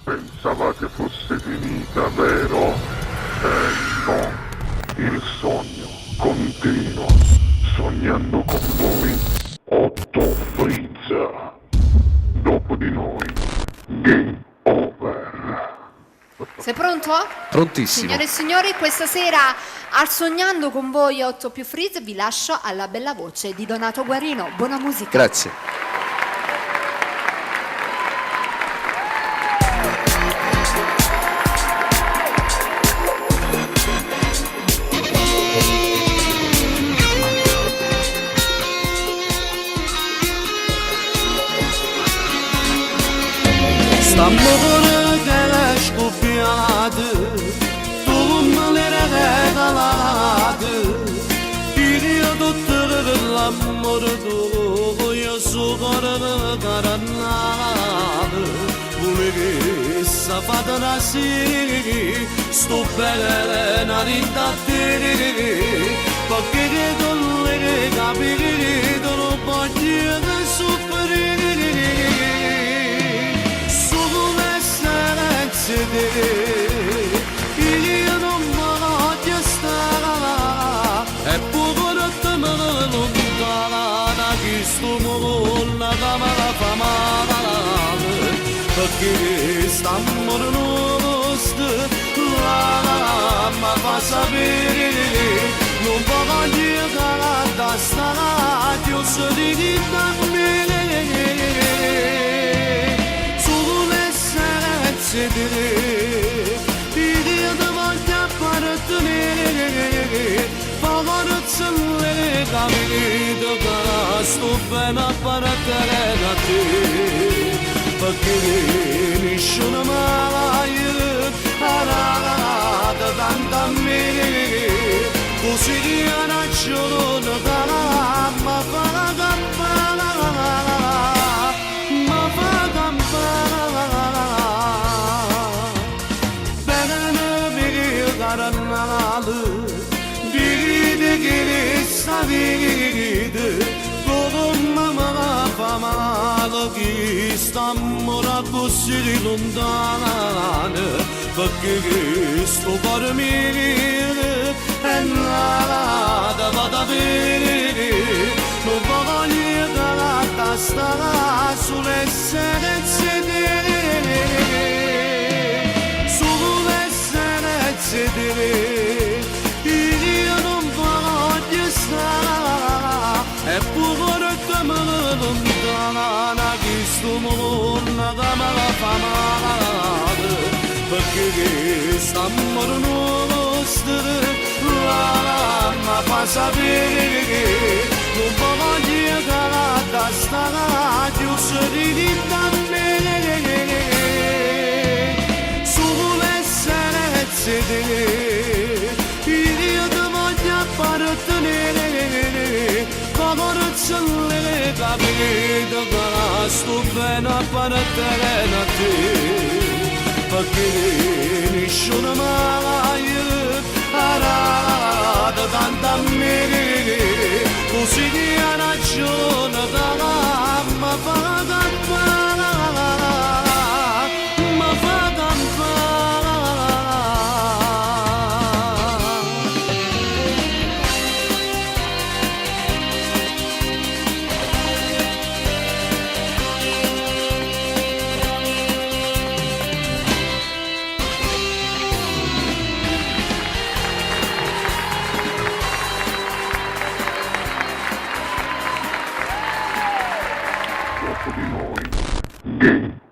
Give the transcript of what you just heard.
Pensavate fosse finita, vero? No, il sogno continua, sognando con voi, Otto Frizza. Dopo di noi, game over. Sei pronto? Prontissimo. Signore e signori, questa sera al Sognando con voi 8 più Freeze vi lascio alla bella voce di Donato Guarino. Buona musica. Grazie. İstanbul'u geleş kopyadı, tohumları kaladı. Gidiyor tuttururlar mordu, yasu karını karanladı. Bunu safadan asiri, stoppere narindatiri. Bakire dolları kabiri, dolu bacıya sufri. İliyonum bana göstera hep bu bıraktımın dalana gistumun nagamara famanalı Fakir İstanbul'un üstü lama pasabiri non bagancı kara dastana diyorsun dikinden bile bir adım yapardı Pagarsın le kabili dogana stupena para terenati Fakirin işunuma ayırıp arada dandan biri Kusiri anaç yolunu kalama fagam karanlığı biri de gelir sabirdi Dolunmama famalı İstanbul'a kusiri lundanı Fakir stopar mirili enlada vada verili No bagagli galatastana sulle sedere İliyonum bana göstera hep bu bıraktımın dalana gistumun nagamara famanalı Fakir İstanbul'un üstü lama pasabiri Bu babacı galatastana diyorsun dilinden beri bir adım yapardı nere Pagarsın le kabili dogana stupena para terenati Fakirin işunuma ayırıp arada dandan biri Kusini anaç yoluna kalama fakat Dopo di noi, game